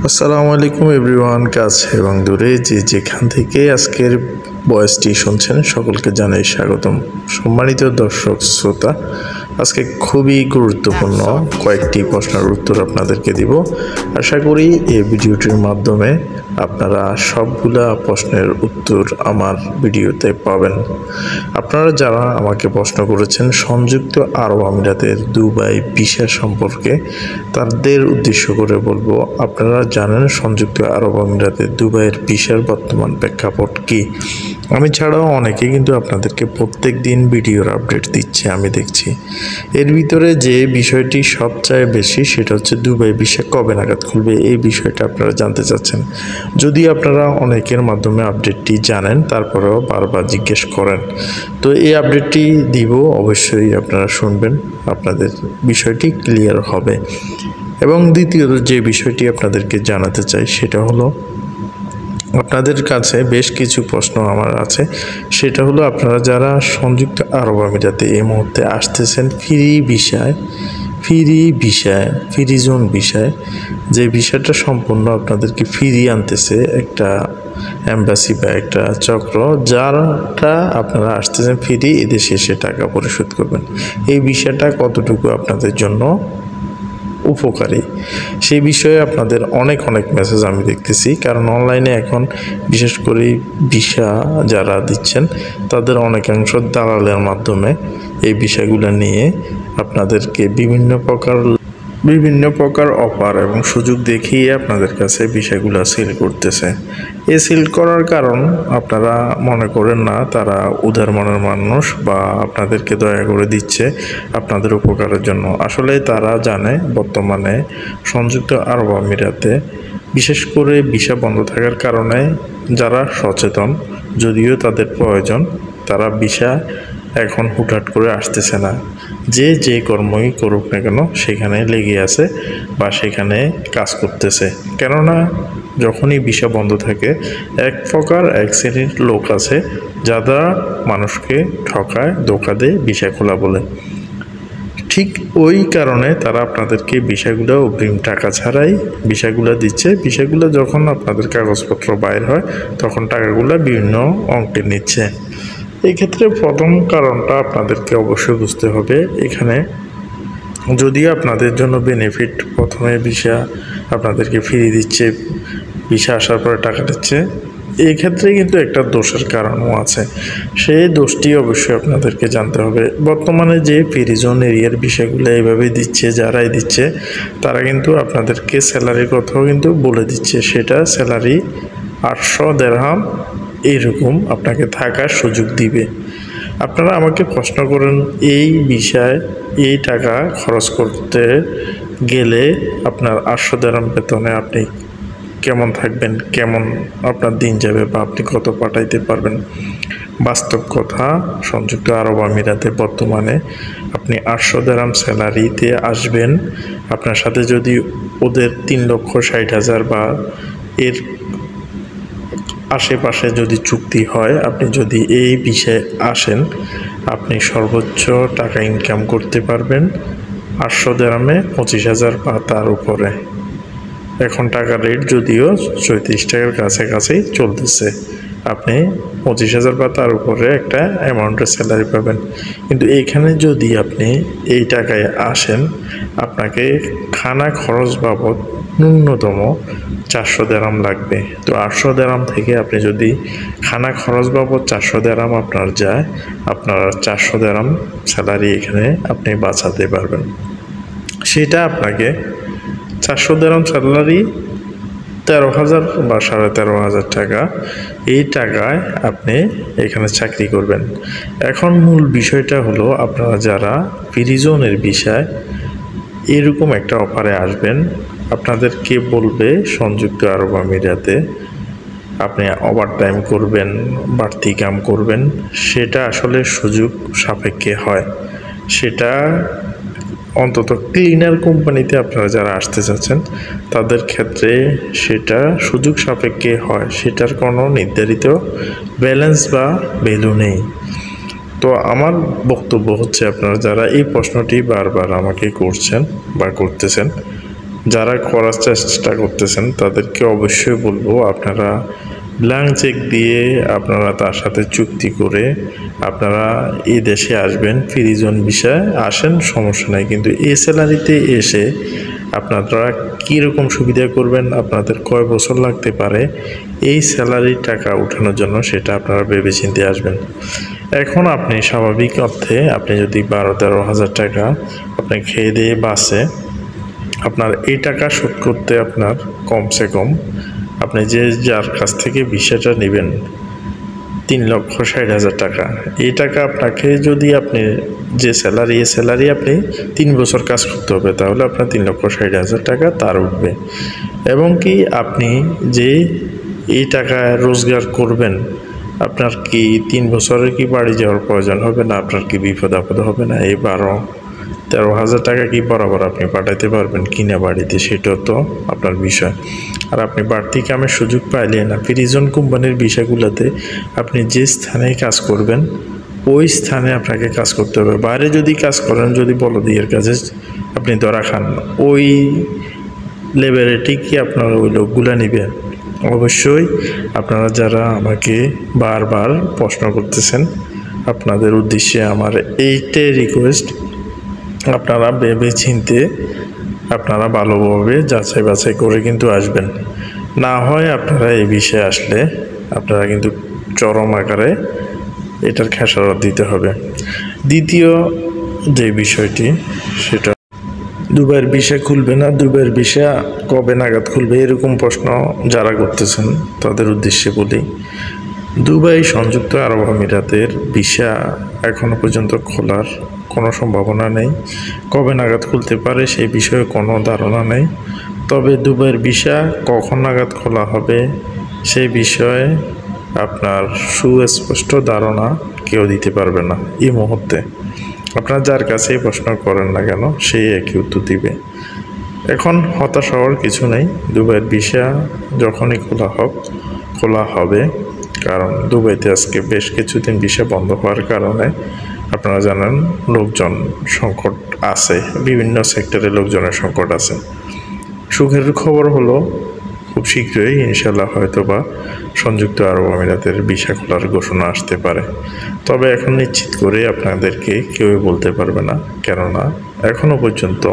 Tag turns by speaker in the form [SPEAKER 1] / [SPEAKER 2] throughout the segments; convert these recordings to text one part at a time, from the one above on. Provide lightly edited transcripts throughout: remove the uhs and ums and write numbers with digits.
[SPEAKER 1] আসসালামু আলাইকুম এভরিওয়ান, কাছে এবং দূরে যে যেখান থেকে আজকের ভয়েসটি শুনছেন সকলকে জানাই স্বাগতম। সম্মানিত দর্শক শ্রোতা, আজকে খুবই গুরুত্বপূর্ণ কয়েকটি প্রশ্নের উত্তর আপনাদেরকে দিব। আশা করি এই ভিডিওটির মাধ্যমে আপনারা সবগুলা প্রশ্নের উত্তর আমার ভিডিওতে পাবেন। আপনারা যারা আমাকে প্রশ্ন করেছেন সংযুক্ত আরব আমিরাতের দুবাই ভিসা সম্পর্কে, তাদের উদ্দেশ্য করে বলবো, আপনারা জানেন সংযুক্ত আরব আমিরাতের দুবাইয়ের ভিসার বর্তমান প্রেক্ষাপট কী। আমি ছাড়াও অনেকে কিন্তু আপনাদেরকে প্রত্যেক দিন ভিডিওর আপডেট দিচ্ছে, আমি দেখছি। এর ভিতরে যে বিষয়টি সবচেয়ে বেশি সেটা হচ্ছে দুবাই ভিসা কবে নাগাদ খুলবে, এই বিষয়টা আপনারা জানতে চাচ্ছেন। যদি আপনারা অনেকের মাধ্যমে আপডেটটি জানেন, তারপরেও বারবার জিজ্ঞেস করেন, তো এই আপডেটটি দিব, অবশ্যই আপনারা শুনবেন, আপনাদের বিষয়টি ক্লিয়ার হবে। এবং দ্বিতীয়ত যে বিষয়টি আপনাদেরকে জানাতে চাই সেটা হলো, আপনাদের কাছে বেশ কিছু প্রশ্ন আমার আছে। সেটা হলো, আপনারা যারা সংযুক্ত আরব আমিরাতে এই মুহূর্তে আসতেছেন ফ্রি জোন ভিসায়, যে ভিসাটা সম্পূর্ণ আপনাদেরকে ফিরিয়ে আনতেছে একটা এম্বাসি বা একটা চক্র, যারা আপনারা আসতেছেন ফ্রি, এদেশে এসে টাকা পরিশোধ করবেন। এই ভিসাটা কতটুকু আপনাদের জন্য উপকারী সেই বিষয়ে আপনাদের অনেক মেসেজ আমি দেখতেছি। কারণ অনলাইনে এখন বিশেষ করে ভিসা যারা দিচ্ছেন তাদের অনেকাংশ দালালের মাধ্যমে এই বিষয়গুলো নিয়ে আপনাদেরকে বিভিন্ন প্রকার অফার এবং সুযোগ দেখিয়ে আপনাদের কাছে বিষয়গুলো সেল করতেছে। এই সেল করার কারণ আপনারা মনে করেন না তারা উদার মনের মানুষ বা আপনাদেরকে দয়া করে দিচ্ছে আপনাদের উপকারের জন্য। আসলে তারা জানে বর্তমানে সংযুক্ত আরব আমিরাতে বিশেষ করে ভিসা বন্ধ থাকার কারণে যারা সচেতন, যদিও তাদের প্রয়োজন, তারা ভিসা এখন হুটহাট করে আসতেছে না। যে কর্মই করুক না কেন সেখানে লেগে আছে বা সেখানে কাজ করতেছে। কেননা যখনই ভিসা বন্ধ থাকে এক শ্রেণীর লোক আছে যারা মানুষকে ঠকায়, ধোঁকা দেয় ভিসা খোলা বলে। ঠিক ওই কারণে তারা আপনাদেরকে ভিসাগুলো অগ্রিম টাকা ছাড়াই ভিসাগুলো দিচ্ছে। ভিসাগুলো যখন আপনাদের কাগজপত্র বাইর হয় তখন টাকাগুলো বিভিন্ন অঙ্কে নিচ্ছে। এই ক্ষেত্রে প্রথম কারণটা আপনাদেরকে অবশ্যই বুঝতে হবে। এখানে যদিও আপনাদের জন্য বেনিফিট, প্রথমে ভিসা আপনাদেরকে ফিরিয়ে দিচ্ছে, ভিসা আসার পরে টাকা দিচ্ছে, এই ক্ষেত্রে কিন্তু একটা দোষের কারণও আছে। সেই দোষটি অবশ্যই আপনাদেরকে জানতে হবে। বর্তমানে যে ফ্রিজোন এরিয়ার বিষয়গুলো এইভাবে দিচ্ছে, যারাই দিচ্ছে তারা কিন্তু আপনাদেরকে স্যালারির কথাও কিন্তু বলে দিচ্ছে। সেটা স্যালারি 800 দিরহাম এইরকম আপনাকে থাকার সুযোগ দিবে। আপনারা আমাকে প্রশ্ন করেন, এই বিষয়ে এই টাকা খরচ করতে গেলে আপনার 800 দিরহাম বেতনে আপনি কেমন থাকবেন, কেমন আপনার দিন যাবে বা আপনি কত পাঠাইতে পারবেন। বাস্তব কথা, সংযুক্ত আরব আমিরাতে বর্তমানে আপনি 800 দিরহাম স্যালারিতে আসবেন, আপনার সাথে যদি ওদের 3,60,000 বা এর আশেপাশে যদি চুক্তি হয়, আপনি যদি এই বিষয়ে আসেন, আপনি সর্বোচ্চ টাকা ইনকাম করতে পারবেন 800 দিরহামে 25,000 বা তার উপরে। এখন টাকার রেট যদিও 34 টাকার কাছাকাছি চলতেছে, আপনি 25,000 বা তার উপরে একটা অ্যামাউন্টের স্যালারি পাবেন। কিন্তু এইখানে যদি আপনি এই টাকায় আসেন, আপনাকে খানা খরচ বাবদ ন্যূনতম 400 দিরহাম লাগবে। তো 800 দিরহাম থেকে আপনি যদি খানা খরচ বাবদ 400 দিরহাম আপনার যায়, আপনার 400 দিরহাম স্যালারি এখানে আপনি বাঁচাতে পারবেন। সেটা আপনাকে 400 দিরহাম স্যালারি 13,000 বা 13,500 টাকা, এই টাকায় আপনি এখানে চাকরি করবেন। এখন মূল বিষয়টা হলো, আপনারা যারা ফ্রিজোনের বিষয় এরকম একটা অফারে আসবেন, আপনাদেরকে বলবে সংযুক্ত আরব আমিরাতে আপনি ওভারটাইম করবেন, বাড়তি কাম করবেন, সেটা আসলে সুযোগ সাপেক্ষে হয়। সেটা অন্তত ক্লিনার কোম্পানিতে আপনারা যারা আসতে চাচ্ছেন তাদের ক্ষেত্রে সেটা সুযোগ সাপেক্ষে হয়, সেটার কোনো নির্ধারিত ব্যালেন্স বা ভ্যালু নেই। তো আমার বক্তব্য হচ্ছে, আপনারা যারা এই প্রশ্নটি বারবার আমাকে করছেন বা করতেছেন, যারা করার চেষ্টা করতেছেন তাদেরকে অবশ্যই বলবো, আপনারা ব্ল্যাঙ্ক চেক দিয়ে আপনারা তার সাথে চুক্তি করে আপনারা এই দেশে আসবেন, ফ্রি জোন ভিসায় আসেন, সমস্যা নাই। কিন্তু এই স্যালারিতে এসে আপনারা কীরকম সুবিধা করবেন, আপনাদের কয় বছর লাগতে পারে এই স্যালারির টাকা ওঠানোর জন্য, সেটা আপনারা ভেবেচিন্তে আসবেন। এখন আপনি স্বাভাবিক অর্থে আপনি যদি 12-13 হাজার টাকা আপনি খেয়ে দিয়ে বাসে, আপনার এই টাকা শোধ করতে আপনার কমসে কম আপনি যার কাছ থেকে ভিসাটা নেবেন 3,60,000 টাকা, এই টাকা আপনাকে যদি আপনি যে স্যালারি, এই স্যালারি আপনি 3 বছর কাজ করতে হবে, তাহলে আপনার 3,60,000 টাকা তার উঠবে। এবং কি আপনি যে এই টাকা রোজগার করবেন, আপনার কি 3 বছরের কি বাড়ি যাওয়ার প্রয়োজন হবে না? আপনার কি বিপদ আপদ হবে না? এই 12-13 হাজার টাকা কি বরাবর আপনি পাঠাইতে পারবেন কিনা বাড়িতে, সেটাও তো আপনার বিষয়। আর আপনি বাড়তি কামের সুযোগ পাইলেন না, ফ্রি জোন কোম্পানির বিষয়গুলোতে আপনি যে স্থানে কাজ করবেন ওই স্থানে আপনাকে কাজ করতে হবে। বাইরে যদি কাজ করেন, যদি বলদিয়ের কাজে আপনি ধরা খান, ওই লেবারেটি কি আপনারা ওই লোকগুলা নেবেন? অবশ্যই আপনারা যারা আমাকে বারবার প্রশ্ন করতেছেন, আপনাদের উদ্দেশ্যে আমার এইটাই রিকোয়েস্ট, আপনারা ভেবে চিনতে আপনারা ভালোভাবে যাচাই বাছাই করে কিন্তু আসবেন। না হয় আপনারা এই বিষয়ে আসলে আপনারা কিন্তু চরম আকারে এটার খেসারত দিতে হবে। দ্বিতীয় যে বিষয়টি, সেটা দুবাইয়ের ভিসা খুলবে না, দুবাইয়ের ভিসা কবে নাগাদ খুলবে, এরকম প্রশ্ন যারা করতেছেন তাদের উদ্দেশ্যে বলি, দুবাই সংযুক্ত আরব আমিরাতের ভিসা এখনও পর্যন্ত খোলার কোনো সম্ভাবনা নেই। কবে নাগাদ খুলতে পারে সেই বিষয়ে কোনো ধারণা নেই। তবে দুবাইয়ের ভিসা কখন নাগাদ খোলা হবে সেই বিষয়ে আপনার সুস্পষ্ট ধারণা কেউ দিতে পারবে না এই মুহূর্তে। আপনার যার কাছেই প্রশ্ন করেন না কেন, সেই একই উত্তর দিবে। এখন হতাশ হওয়ার কিছু নেই, দুবাইয়ের ভিসা যখনই খোলা হবে। কারণ দুবাইতে আজকে বেশ কিছুদিন ভিসা বন্ধ হওয়ার কারণে আপনারা জানেন লোকজন সংকট আছে, বিভিন্ন সেক্টরে লোকজনের সংকট আছে। সুখের খবর হলো খুব শীঘ্রই ইনশাল্লাহ হয়তোবা সংযুক্ত আরব আমিরাতের ভিসা খোলার ঘোষণা আসতে পারে। তবে এখন নিশ্চিত করে আপনাদেরকে কেউই বলতে পারবে না, কেননা এখনও পর্যন্ত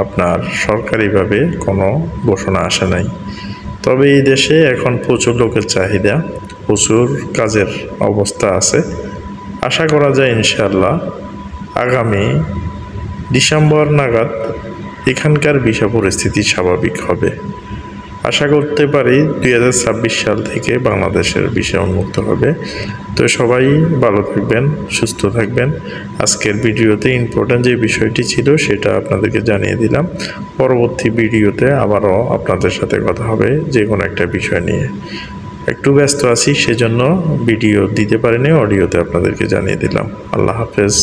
[SPEAKER 1] আপনার সরকারিভাবে কোনো ঘোষণা আসে নাই। তবে এই দেশে এখন প্রচুর লোকের চাহিদা, প্রচুর কাজের অবস্থা আছে। আশা করা যায় ইনশাআল্লাহ আগামী ডিসেম্বর নাগাদ এখানকার ভিসা পরিস্থিতি স্বাভাবিক হবে। আশা করতে পারি 2026 সাল থেকে বাংলাদেশের ভিসা উন্মুক্ত হবে। তো সবাই ভালো থাকবেন, সুস্থ থাকবেন। আজকের ভিডিওতে ইম্পর্ট্যান্ট যে বিষয়টি ছিল সেটা আপনাদেরকে জানিয়ে দিলাম। পরবর্তী ভিডিওতে আবারও আপনাদের সাথে কথা হবে যে কোনো একটা বিষয় নিয়ে। একটু ব্যস্ত আছি, সেজন্য ভিডিও দিতে পারিনি, অডিওতে আপনাদেরকে জানিয়ে দিলাম। আল্লাহ হাফেজ।